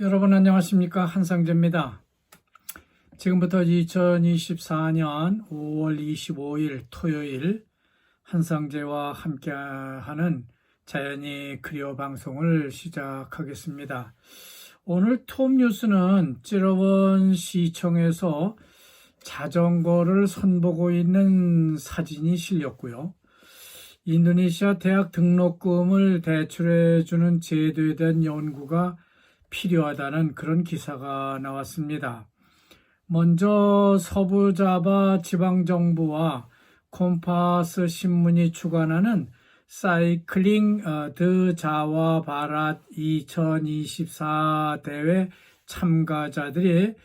여러분 안녕하십니까? 한상재입니다. 지금부터 2024년 5월 25일 토요일 한상재와 함께하는 자연이 그리워 방송을 시작하겠습니다. 오늘 톱뉴스는 찌러원 시청에서 자전거를 선보고 있는 사진이 실렸고요. 인도네시아 대학 등록금을 대출해주는 제도에 대한 연구가 필요하다는 그런 기사가 나왔습니다. 먼저 서부자바 지방정부와 콤파스 신문이 주관하는 사이클링 드 자와 바랏 2024 대회 참가자들이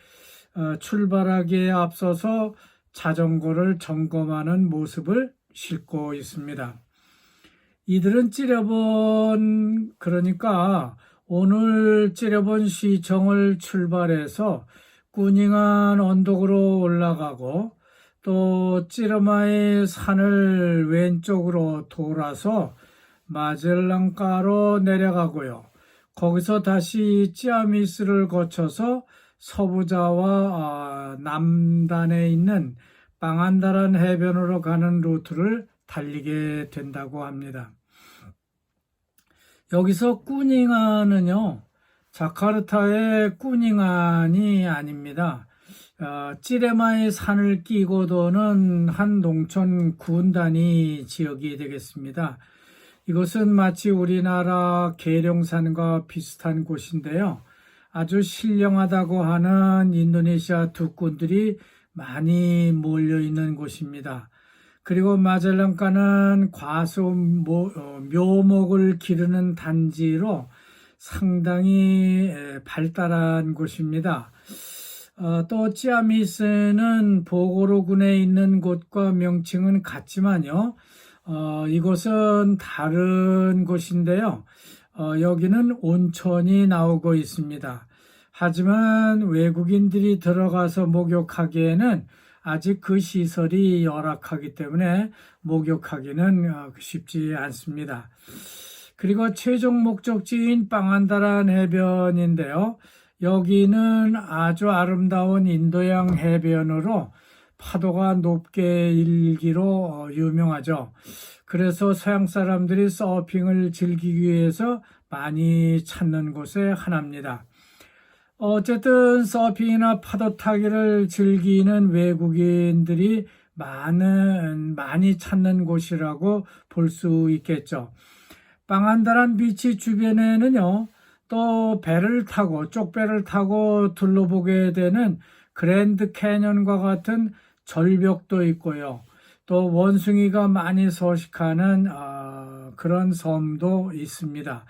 출발하기에 앞서서 자전거를 점검하는 모습을 싣고 있습니다. 이들은 찌려본 그러니까 오늘 찌려본 시청을 출발해서 꾸닝한 언덕으로 올라가고 또 찌르마의 산을 왼쪽으로 돌아서 마젤랑가로 내려가고요. 거기서 다시 찌아미스를 거쳐서 서부자와 남단에 있는 빵안다란 해변으로 가는 루트를 달리게 된다고 합니다. 여기서 꾸닝안은요, 자카르타의 꾸닝안이 아닙니다. 찌레마의 산을 끼고 도는 한 농촌 군단위 지역이 되겠습니다. 이것은 마치 우리나라 계룡산과 비슷한 곳인데요. 아주 신령하다고 하는 인도네시아 두꾼들이 많이 몰려있는 곳입니다. 그리고 마젤랑가는 과수 묘목을 기르는 단지로 상당히 발달한 곳입니다. 또 찌아미스는 보고로군에 있는 곳과 명칭은 같지만요. 이곳은 다른 곳인데요. 여기는 온천이 나오고 있습니다. 하지만 외국인들이 들어가서 목욕하기에는 아직 그 시설이 열악하기 때문에 목욕하기는 쉽지 않습니다. 그리고 최종 목적지인 빵안다란 해변인데요. 여기는 아주 아름다운 인도양 해변으로 파도가 높게 일기로 유명하죠. 그래서 서양 사람들이 서핑을 즐기기 위해서 많이 찾는 곳의 하나입니다. 어쨌든 서핑이나 파도 타기를 즐기는 외국인들이 많이 찾는 곳이라고 볼 수 있겠죠. 빵안다란 비치 주변에는요, 또 쪽배를 타고 둘러보게 되는 그랜드 캐년과 같은 절벽도 있고요. 또 원숭이가 많이 서식하는 그런 섬도 있습니다.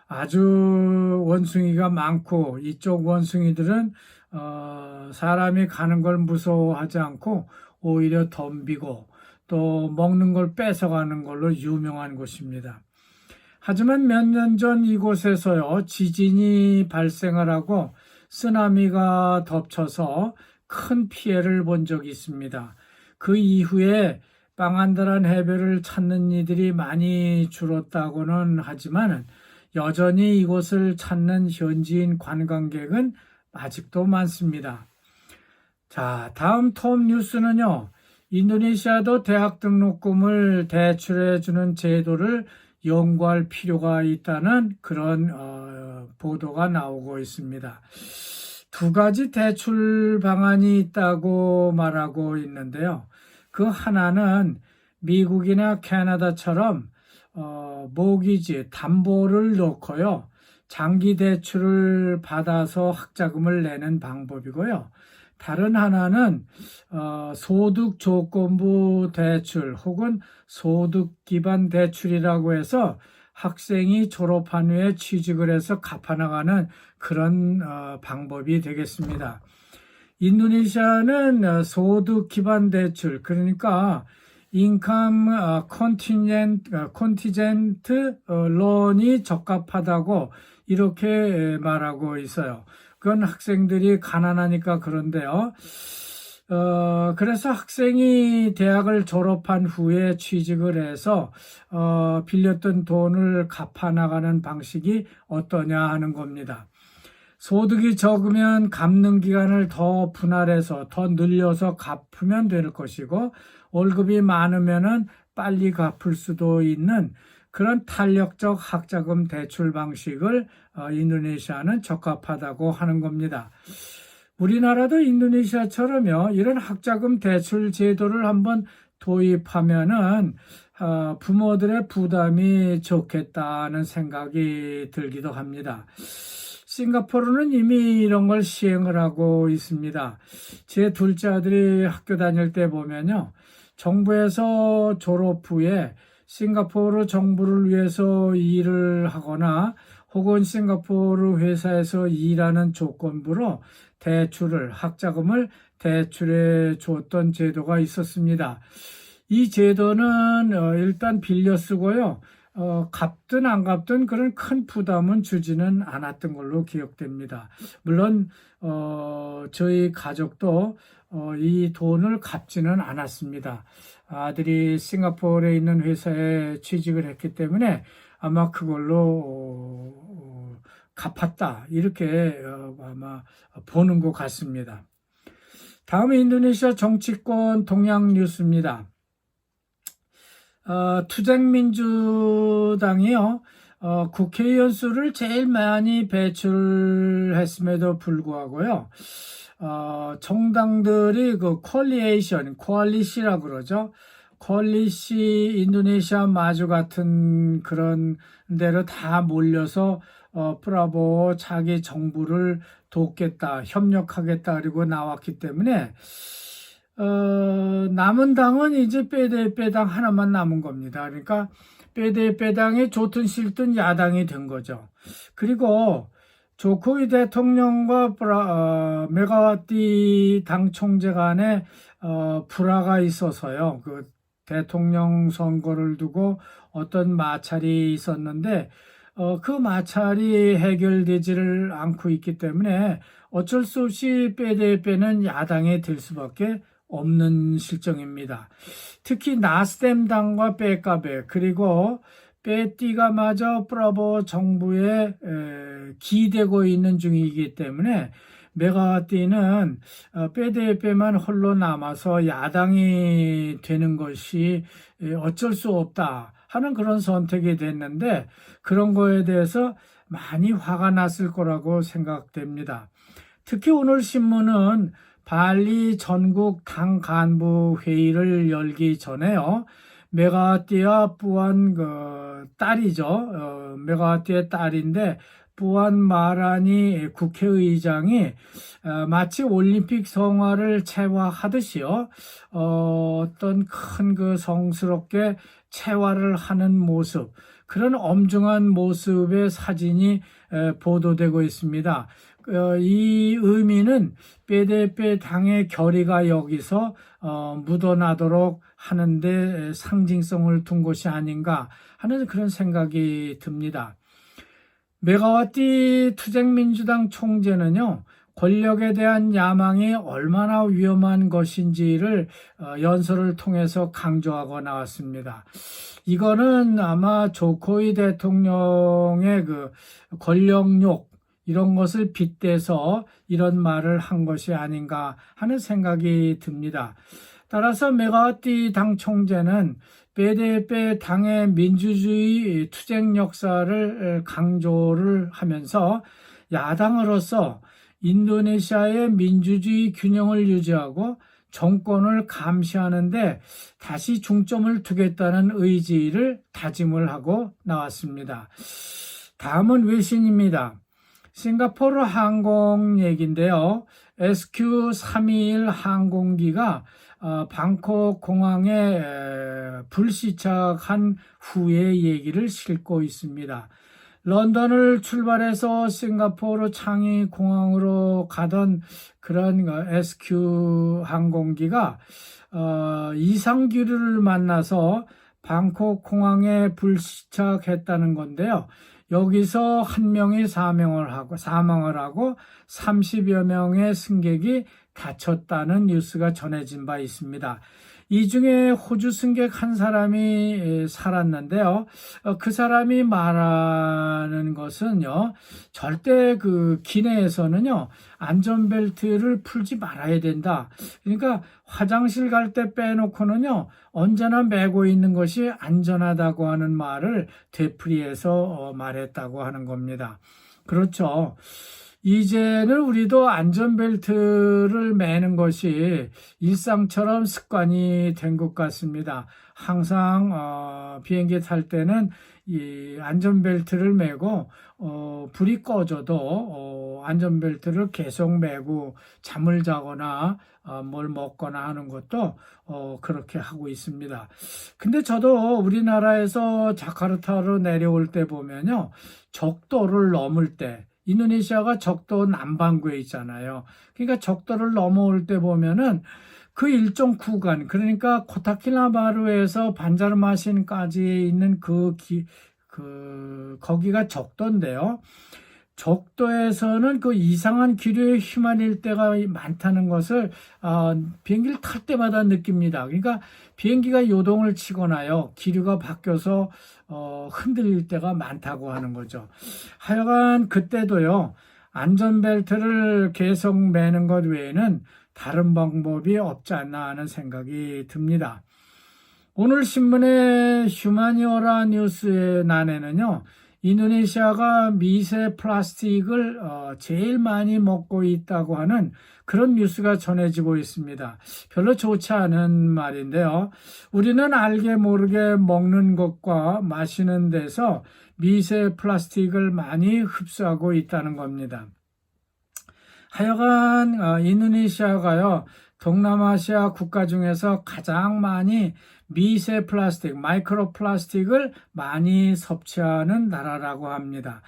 아주 원숭이가 많고 이쪽 원숭이들은 사람이 가는 걸 무서워하지 않고 오히려 덤비고 또 먹는 걸 뺏어가는 걸로 유명한 곳입니다. 하지만 몇 년 전 이곳에서요, 지진이 발생을 하고 쓰나미가 덮쳐서 큰 피해를 본 적이 있습니다. 그 이후에 빵안다란 해변을 찾는 이들이 많이 줄었다고는 하지만 여전히 이곳을 찾는 현지인 관광객은 아직도 많습니다. 자, 다음 톱 뉴스는요, 인도네시아도 대학 등록금을 대출해주는 제도를 연구할 필요가 있다는 그런 보도가 나오고 있습니다. 두 가지 대출 방안이 있다고 말하고 있는데요. 그 하나는 미국이나 캐나다처럼 모기지, 담보를 넣고요. 장기 대출을 받아서 학자금을 내는 방법이고요. 다른 하나는 소득 조건부 대출 혹은 소득 기반 대출이라고 해서 학생이 졸업한 후에 취직을 해서 갚아나가는 그런 방법이 되겠습니다. 인도네시아는 소득 기반 대출, 그러니까 인컴 컨티젠트 론이 적합하다고 이렇게 말하고 있어요. 그건 학생들이 가난하니까 그런데요. 그래서 학생이 대학을 졸업한 후에 취직을 해서 빌렸던 돈을 갚아나가는 방식이 어떠냐 하는 겁니다. 소득이 적으면 갚는 기간을 더 분할해서 더 늘려서 갚으면 될 것이고, 월급이 많으면은 빨리 갚을 수도 있는 그런 탄력적 학자금 대출 방식을 인도네시아는 적합하다고 하는 겁니다. 우리나라도 인도네시아처럼요, 이런 학자금 대출 제도를 한번 도입하면은 부모들의 부담이 적겠다는 생각이 들기도 합니다. 싱가포르는 이미 이런 걸 시행을 하고 있습니다. 제 둘째 아들이 학교 다닐 때 보면요, 정부에서 졸업 후에 싱가포르 정부를 위해서 일을 하거나 혹은 싱가포르 회사에서 일하는 조건부로 학자금을 대출해 줬던 제도가 있었습니다. 이 제도는 일단 빌려 쓰고요, 갚든 안 갚든 그런 큰 부담은 주지는 않았던 걸로 기억됩니다. 물론 저희 가족도 이 돈을 갚지는 않았습니다. 아들이 싱가포르에 있는 회사에 취직을 했기 때문에 아마 그걸로 갚았다, 이렇게 아마 보는 것 같습니다. 다음은 인도네시아 정치권 동향 뉴스입니다. 투쟁민주당이요, 국회의원 수를 제일 많이 배출했음에도 불구하고요, 정당들이 그 콜리시라고 그러죠. 콜리시 인도네시아 마주 같은 그런 데로 다 몰려서 프라보 자기 정부를 돕겠다, 협력하겠다 그리고 나왔기 때문에 남은 당은 이제 빼당 하나만 남은 겁니다. 그러니까 빼당이 좋든 싫든 야당이 된 거죠. 그리고 조코위 대통령과 메가와티 당 총재 간에 불화가 있어서요, 그 대통령 선거를 두고 어떤 마찰이 있었는데 그 마찰이 해결되지를 않고 있기 때문에 어쩔 수 없이 빼는 야당이 될 수밖에 없는 실정입니다. 특히 나스댐당과 빼까베 그리고 빼띠가 마저 프라보 정부에 기대고 있는 중이기 때문에 메가와티는 빼만 홀로 남아서 야당이 되는 것이 어쩔 수 없다 하는 그런 선택이 됐는데, 그런 거에 대해서 많이 화가 났을 거라고 생각됩니다. 특히 오늘 신문은 발리 전국 당 간부 회의를 열기 전에요, 메가와티와 뿌안 딸이죠. 메가와티의 딸인데 뿌안 마라니 국회의장이 마치 올림픽 성화를 채화하듯이요, 어떤 큰 그 성스럽게 채화를 하는 모습, 그런 엄중한 모습의 사진이 보도되고 있습니다. 이 의미는 빼 당의 결의가 여기서 묻어나도록 하는데 상징성을 둔 것이 아닌가 하는 그런 생각이 듭니다. 메가와티 투쟁민주당 총재는요, 권력에 대한 야망이 얼마나 위험한 것인지를 연설을 통해서 강조하고 나왔습니다. 이거는 아마 조코위 대통령의 그 권력욕 이런 것을 빗대서 이런 말을 한 것이 아닌가 하는 생각이 듭니다. 따라서 메가와티 당 총재는 빼 당의 민주주의 투쟁 역사를 강조를 하면서 야당으로서 인도네시아의 민주주의 균형을 유지하고 정권을 감시하는데 다시 중점을 두겠다는 의지를 다짐을 하고 나왔습니다. 다음은 외신입니다. 싱가포르 항공 얘기인데요, SQ321 항공기가 방콕 공항에 불시착한 후의 얘기를 싣고 있습니다. 런던을 출발해서 싱가포르 창이 공항으로 가던 그런 SQ 항공기가 이상기류를 만나서 방콕 공항에 불시착했다는 건데요. 여기서 한 명이 사망을 하고 30여 명의 승객이 다쳤다는 뉴스가 전해진 바 있습니다. 이 중에 호주 승객 한 사람이 살았는데요. 그 사람이 말하는 것은요, 절대 그 기내에서는요, 안전벨트를 풀지 말아야 된다. 그러니까 화장실 갈 때 빼놓고는요, 언제나 메고 있는 것이 안전하다고 하는 말을 되풀이해서 말했다고 하는 겁니다. 그렇죠. 이제는 우리도 안전벨트를 매는 것이 일상처럼 습관이 된 것 같습니다. 항상 비행기 탈 때는 이 안전벨트를 매고 불이 꺼져도 안전벨트를 계속 매고 잠을 자거나 뭘 먹거나 하는 것도 그렇게 하고 있습니다. 근데 저도 우리나라에서 자카르타로 내려올 때 보면요, 적도를 넘을 때, 인도네시아가 적도 남반구에 있잖아요. 그러니까 적도를 넘어올 때 보면은 그 일정 구간, 그러니까 코타키나바루에서 반자르마신까지 있는 거기가 적도인데요. 적도에서는 그 이상한 기류에 휘말릴 때가 많다는 것을 비행기를 탈 때마다 느낍니다. 그러니까 비행기가 요동을 치거나요, 기류가 바뀌어서 흔들릴 때가 많다고 하는 거죠. 하여간 그때도요, 안전벨트를 계속 매는 것 외에는 다른 방법이 없지 않나 하는 생각이 듭니다. 오늘 신문의 휴마니오라 뉴스의 난에는요, 인도네시아가 미세 플라스틱을 제일 많이 먹고 있다고 하는 그런 뉴스가 전해지고 있습니다. 별로 좋지 않은 말인데요. 우리는 알게 모르게 먹는 것과 마시는 데서 미세 플라스틱을 많이 흡수하고 있다는 겁니다. 하여간 인도네시아가요, 동남아시아 국가 중에서 가장 많이 미세 플라스틱, 마이크로 플라스틱을 많이 섭취하는 나라라고 합니다.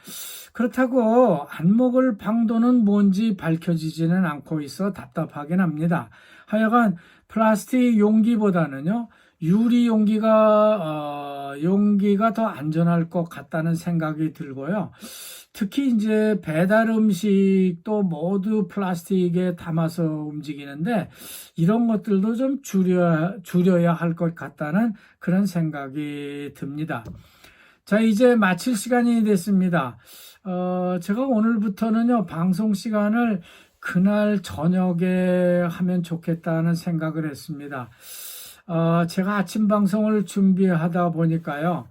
그렇다고 안 먹을 방도는 뭔지 밝혀지지는 않고 있어 답답하긴 합니다. 하여간 플라스틱 용기보다는요, 유리 용기가 더 안전할 것 같다는 생각이 들고요. 특히 이제 배달 음식도 모두 플라스틱에 담아서 움직이는데 이런 것들도 좀 줄여야 할 것 같다는 그런 생각이 듭니다. 자, 이제 마칠 시간이 됐습니다. 제가 오늘부터는요, 방송 시간을 그날 저녁에 하면 좋겠다는 생각을 했습니다. 제가 아침 방송을 준비하다 보니까요,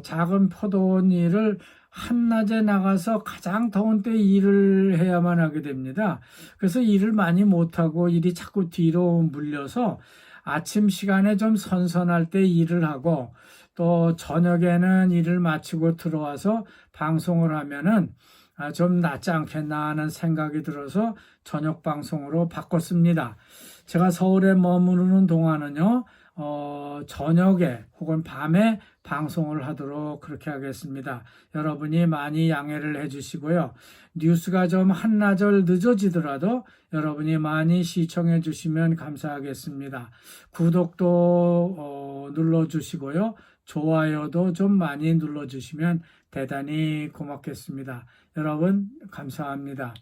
작은 포도원 일을 한낮에 나가서 가장 더운 때 일을 해야만 하게 됩니다. 그래서 일을 많이 못하고 일이 자꾸 뒤로 물려서 아침 시간에 좀 선선할 때 일을 하고 또 저녁에는 일을 마치고 들어와서 방송을 하면은 좀 낫지 않겠나 하는 생각이 들어서 저녁 방송으로 바꿨습니다. 제가 서울에 머무르는 동안은요, 저녁에 혹은 밤에 방송을 하도록 그렇게 하겠습니다. 여러분이 많이 양해를 해주시고요. 뉴스가 좀 한나절 늦어지더라도 여러분이 많이 시청해 주시면 감사하겠습니다. 구독도 눌러주시고요. 좋아요도 좀 많이 눌러주시면 대단히 고맙겠습니다. 여러분 감사합니다.